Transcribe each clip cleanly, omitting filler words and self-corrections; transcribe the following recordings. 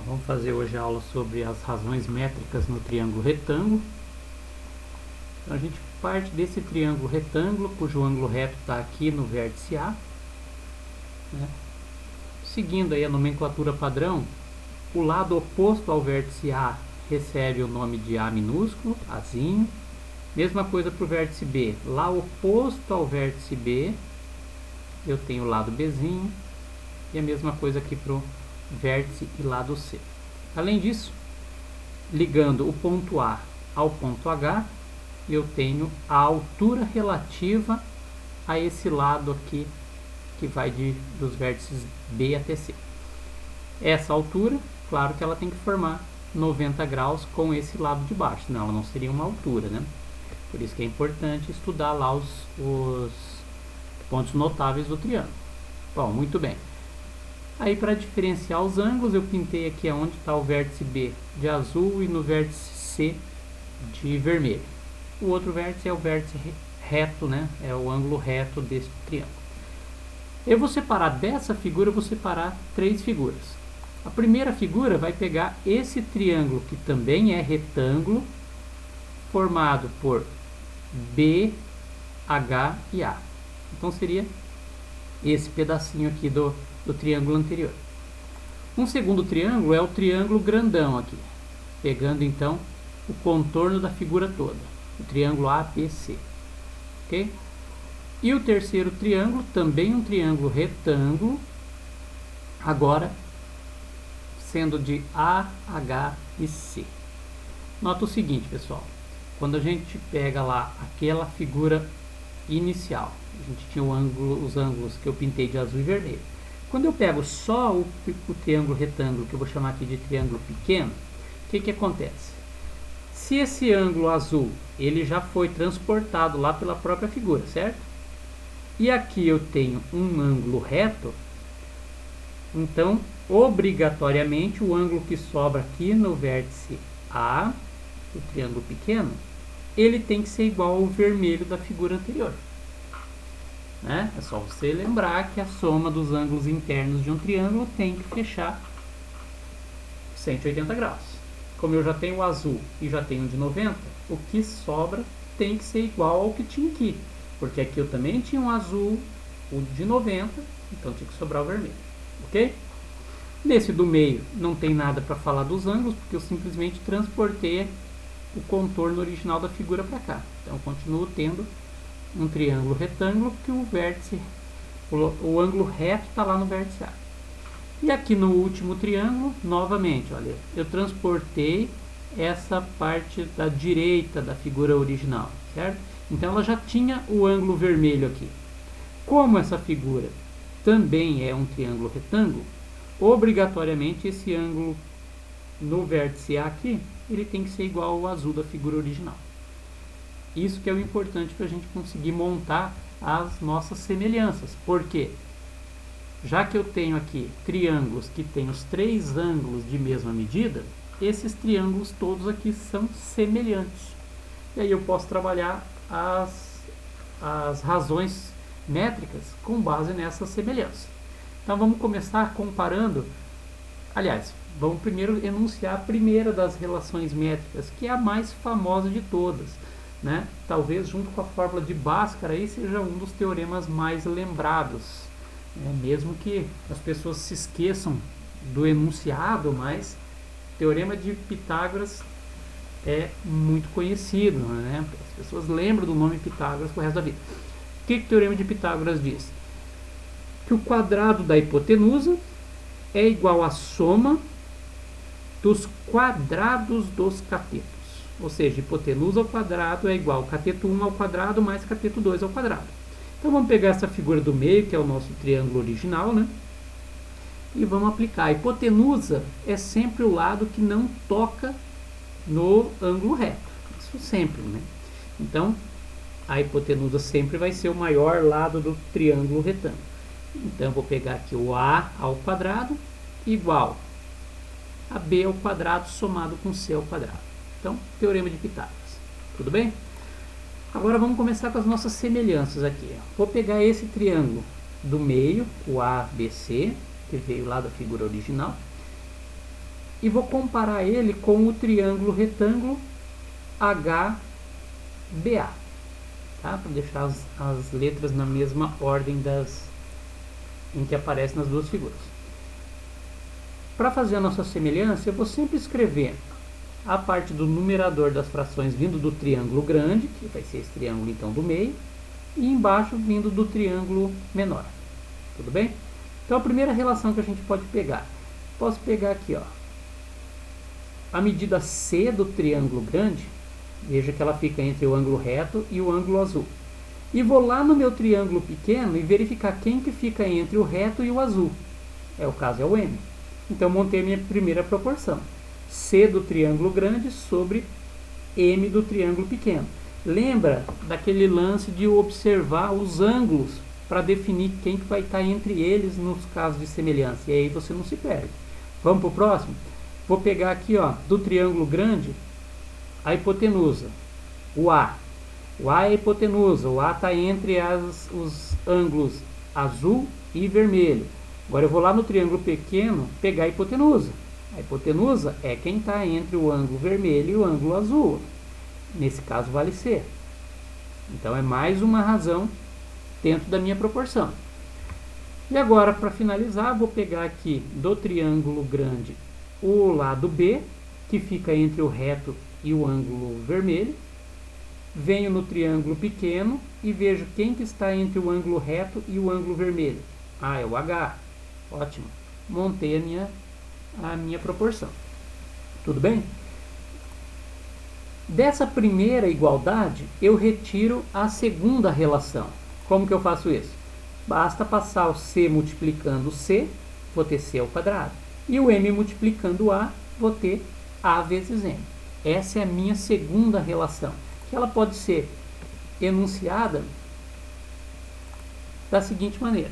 Então vamos fazer hoje a aula sobre as razões métricas no triângulo retângulo. Então a gente parte desse triângulo retângulo, cujo ângulo reto está aqui no vértice A, né? Seguindo aí a nomenclatura padrão, o lado oposto ao vértice A recebe o nome de A minúsculo, Azinho. Mesma coisa para o vértice B. Lá oposto ao vértice B, eu tenho o lado Bzinho. E a mesma coisa aqui para o vértice e lado C. Além disso, ligando o ponto A ao ponto H, eu tenho a altura relativa a esse lado aqui, que vai dos vértices B até C. Essa altura, claro que ela tem que formar 90 graus com esse lado de baixo, senão ela não seria uma altura, né? Por isso que é importante estudar lá os pontos notáveis do triângulo. Bom, muito bem. Aí, para diferenciar os ângulos, eu pintei aqui onde está o vértice B de azul e no vértice C de vermelho. O outro vértice é o vértice reto, né? É o ângulo reto desse triângulo. Eu vou separar dessa figura, eu vou separar três figuras. A primeira figura vai pegar esse triângulo, que também é retângulo, formado por B, H e A. Então seria esse pedacinho aqui do triângulo anterior. Um segundo triângulo é o triângulo grandão aqui, pegando então o contorno da figura toda, o triângulo ABC, ok? E o terceiro triângulo, também um triângulo retângulo, agora sendo de A, H e C. Nota o seguinte, pessoal, quando a gente pega lá aquela figura inicial, a gente tinha os ângulos que eu pintei de azul e vermelho. Quando eu pego só o triângulo retângulo, que eu vou chamar aqui de triângulo pequeno, o que acontece? Se esse ângulo azul, ele já foi transportado lá pela própria figura, certo? E aqui eu tenho um ângulo reto, então, obrigatoriamente, o ângulo que sobra aqui no vértice A, o triângulo pequeno, ele tem que ser igual ao vermelho da figura anterior. Né? É só você lembrar que a soma dos ângulos internos de um triângulo tem que fechar 180 graus. Como eu já tenho o azul e já tenho de 90, o que sobra tem que ser igual ao que tinha aqui. Porque aqui eu também tinha um azul, o de 90, então tinha que sobrar o vermelho. Ok? Nesse do meio não tem nada para falar dos ângulos, porque eu simplesmente transportei o contorno original da figura para cá. Então eu continuo tendo um triângulo retângulo que o vértice, o ângulo reto está lá no vértice A. E aqui no último triângulo, novamente, olha, eu transportei essa parte da direita da figura original, certo? Então ela já tinha o ângulo vermelho aqui. Como essa figura também é um triângulo retângulo, obrigatoriamente esse ângulo no vértice A aqui, ele tem que ser igual ao azul da figura original. Isso que é o importante para a gente conseguir montar as nossas semelhanças. Por quê? Já que eu tenho aqui triângulos que têm os três ângulos de mesma medida, esses triângulos todos aqui são semelhantes. E aí eu posso trabalhar as razões métricas com base nessa semelhança. Então vamos começar comparando. Aliás, vamos primeiro enunciar a primeira das relações métricas, que é a mais famosa de todas. Né? Talvez junto com a fórmula de Bhaskara aí seja um dos teoremas mais lembrados, né? Mesmo que as pessoas se esqueçam do enunciado, mas o teorema de Pitágoras é muito conhecido, né? As pessoas lembram do nome Pitágoras pro resto da vida. O que o teorema de Pitágoras diz? Que o quadrado da hipotenusa é igual à soma dos quadrados dos catetos. Ou seja, hipotenusa ao quadrado é igual a cateto 1 ao quadrado mais cateto 2 ao quadrado. Então vamos pegar essa figura do meio, que é o nosso triângulo original, né? E vamos aplicar. A hipotenusa é sempre o lado que não toca no ângulo reto. Isso sempre, né? Então, a hipotenusa sempre vai ser o maior lado do triângulo retângulo. Então, eu vou pegar aqui o A ao quadrado igual a B ao quadrado somado com C ao quadrado. Então, teorema de Pitágoras. Tudo bem? Agora vamos começar com as nossas semelhanças aqui. Vou pegar esse triângulo do meio, o ABC, que veio lá da figura original, e vou comparar ele com o triângulo retângulo HBA, tá? Para deixar as letras na mesma ordem em que aparecem nas duas figuras. Para fazer a nossa semelhança, eu vou sempre escrever a parte do numerador das frações vindo do triângulo grande, que vai ser esse triângulo então do meio, e embaixo vindo do triângulo menor. Tudo bem? Então a primeira relação que a gente pode pegar, posso pegar aqui, ó, a medida C do triângulo grande, veja que ela fica entre o ângulo reto e o ângulo azul. E vou lá no meu triângulo pequeno e verificar quem que fica entre o reto e o azul. O caso é o M. Então montei a minha primeira proporção. C do triângulo grande sobre M do triângulo pequeno. Lembra daquele lance de observar os ângulos para definir quem que vai estar entre eles nos casos de semelhança. E aí você não se perde. Vamos para o próximo? Vou pegar aqui, ó, do triângulo grande, a hipotenusa, o A. O A é a hipotenusa. O A está entre os ângulos azul e vermelho. Agora eu vou lá no triângulo pequeno pegar a hipotenusa. A hipotenusa é quem está entre o ângulo vermelho e o ângulo azul. Nesse caso vale C. Então é mais uma razão dentro da minha proporção. E agora, para finalizar, vou pegar aqui do triângulo grande o lado B, que fica entre o reto e o ângulo vermelho. Venho no triângulo pequeno e vejo quem que está entre o ângulo reto e o ângulo vermelho. É o H. Ótimo. Montei a minha proporção. Tudo bem? Dessa primeira igualdade, eu retiro a segunda relação. Como que eu faço isso? Basta passar o C multiplicando o C, vou ter C ao quadrado. E o M multiplicando o A, vou ter A vezes M. Essa é a minha segunda relação, que ela pode ser enunciada da seguinte maneira.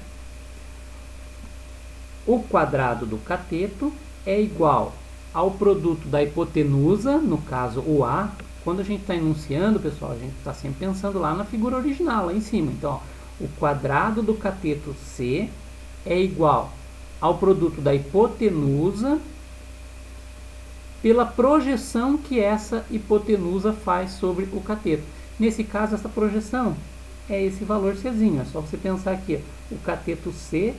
O quadrado do cateto é igual ao produto da hipotenusa, no caso o A. Quando a gente está enunciando, pessoal, a gente está sempre pensando lá na figura original, lá em cima. Então, ó, o quadrado do cateto C é igual ao produto da hipotenusa pela projeção que essa hipotenusa faz sobre o cateto. Nesse caso, essa projeção é esse valor Czinho. É só você pensar aqui, ó, o cateto C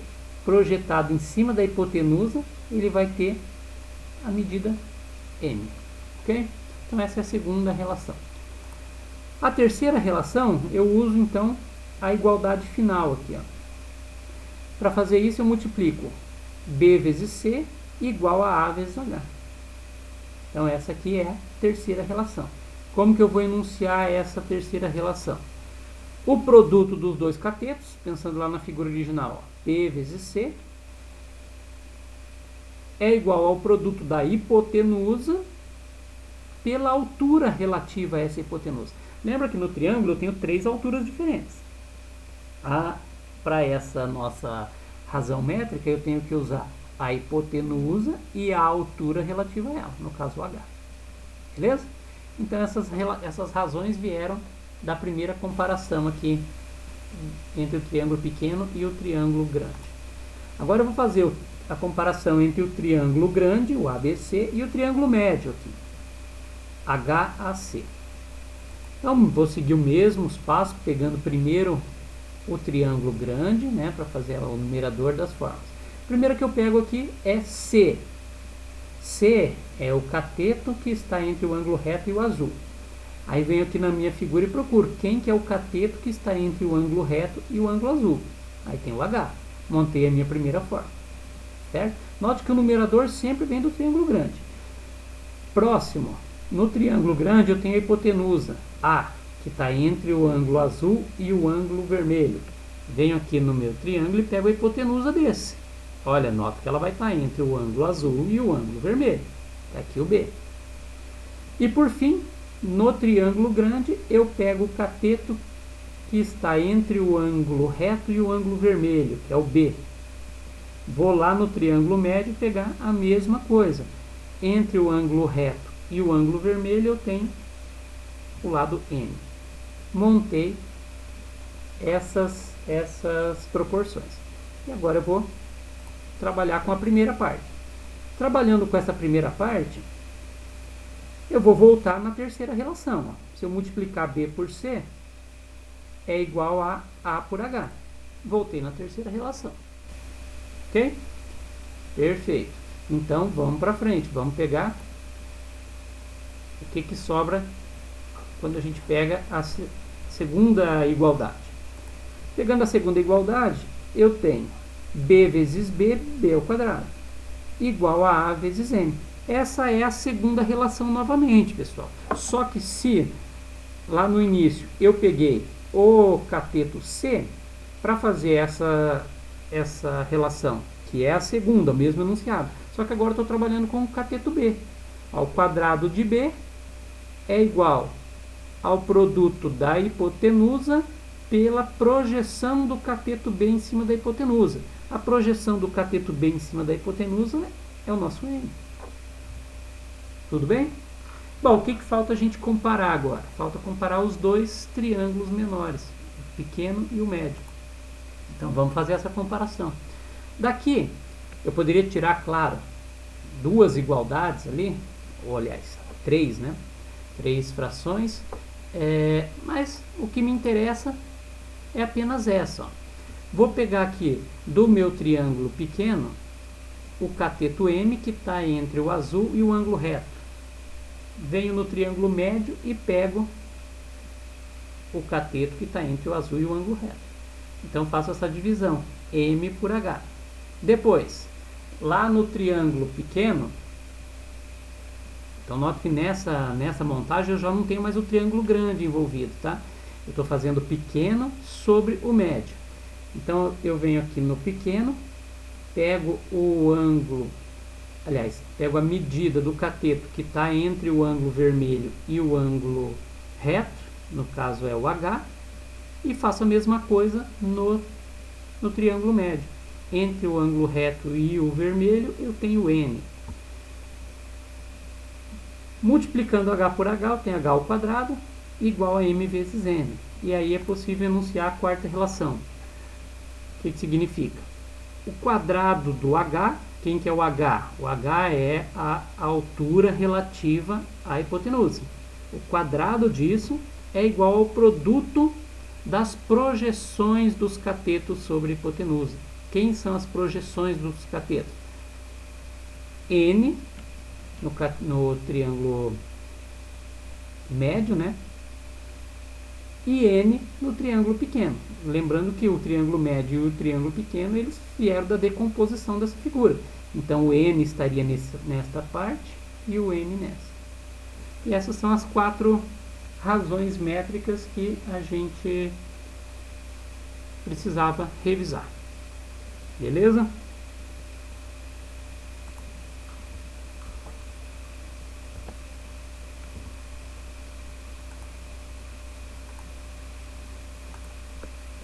projetado em cima da hipotenusa, ele vai ter a medida M. Ok? Então essa é a segunda relação. A terceira relação, eu uso então a igualdade final aqui. Para fazer isso, eu multiplico B vezes C igual a A vezes H. Então essa aqui é a terceira relação. Como que eu vou enunciar essa terceira relação? O produto dos dois catetos, pensando lá na figura original, ó, B vezes C, é igual ao produto da hipotenusa pela altura relativa a essa hipotenusa. Lembra que no triângulo eu tenho três alturas diferentes. Para essa nossa razão métrica, eu tenho que usar a hipotenusa e a altura relativa a ela, no caso o H. Beleza? Então essas razões vieram da primeira comparação aqui entre o triângulo pequeno e o triângulo grande. Agora eu vou fazer a comparação entre o triângulo grande, o ABC, e o triângulo médio aqui, HAC. Então vou seguir o mesmo passo, pegando primeiro o triângulo grande, né, para fazer o numerador das formas. Primeiro que eu pego aqui é C. C é o cateto que está entre o ângulo reto e o azul. Aí venho aqui na minha figura e procuro quem que é o cateto que está entre o ângulo reto e o ângulo azul. Aí tem o H. Montei a minha primeira forma. Certo? Note que o numerador sempre vem do triângulo grande. Próximo, no triângulo grande eu tenho a hipotenusa A, que está entre o ângulo azul e o ângulo vermelho. Venho aqui no meu triângulo e pego a hipotenusa desse. Olha, nota que ela vai estar entre o ângulo azul e o ângulo vermelho. Está aqui o B. E por fim, no triângulo grande, eu pego o cateto que está entre o ângulo reto e o ângulo vermelho, que é o B. Vou lá no triângulo médio pegar a mesma coisa. Entre o ângulo reto e o ângulo vermelho, eu tenho o lado M. Montei essas proporções. E agora eu vou trabalhar com a primeira parte. Trabalhando com essa primeira parte, eu vou voltar na terceira relação. Ó. Se eu multiplicar B por C, é igual a A por H. Voltei na terceira relação. Ok? Perfeito. Então, vamos para frente. Vamos pegar o que sobra quando a gente pega a segunda igualdade. Pegando a segunda igualdade, eu tenho B vezes B, B ao quadrado, igual a A vezes M. Essa é a segunda relação novamente, pessoal. Só que se lá no início eu peguei o cateto C para fazer essa relação, que é a segunda, o mesmo enunciado. Só que agora eu estou trabalhando com o cateto B. Ao quadrado de B é igual ao produto da hipotenusa pela projeção do cateto B em cima da hipotenusa. A projeção do cateto B em cima da hipotenusa é o nosso M. Tudo bem? Bom, o que falta a gente comparar agora? Falta comparar os dois triângulos menores, o pequeno e o médio. Então vamos fazer essa comparação. Daqui eu poderia tirar, claro, duas igualdades ali, ou aliás, três, né? Três frações, mas o que me interessa é apenas essa. Ó. Vou pegar aqui do meu triângulo pequeno o cateto M, que está entre o azul e o ângulo reto. Venho no triângulo médio e pego o cateto que está entre o azul e o ângulo reto. Então faço essa divisão, M por H. Depois, lá no triângulo pequeno, então note que nessa montagem eu já não tenho mais o triângulo grande envolvido, tá? Eu estou fazendo o pequeno sobre o médio. Então eu venho aqui no pequeno, pego o ângulo, aliás, pego a medida do cateto que está entre o ângulo vermelho e o ângulo reto, no caso é o H, e faço a mesma coisa no triângulo médio. Entre o ângulo reto e o vermelho eu tenho N. Multiplicando H por H, eu tenho H ao quadrado igual a M vezes N. E aí é possível enunciar a quarta relação. O que significa? O quadrado do H, quem que é o H? O H é a altura relativa à hipotenusa. O quadrado disso é igual ao produto das projeções dos catetos sobre a hipotenusa. Quem são as projeções dos catetos? N no triângulo médio, né? E N no triângulo pequeno. Lembrando que o triângulo médio e o triângulo pequeno, eles vieram da decomposição dessa figura. Então o N estaria nesta parte e o N nessa. E essas são as quatro razões métricas que a gente precisava revisar. Beleza?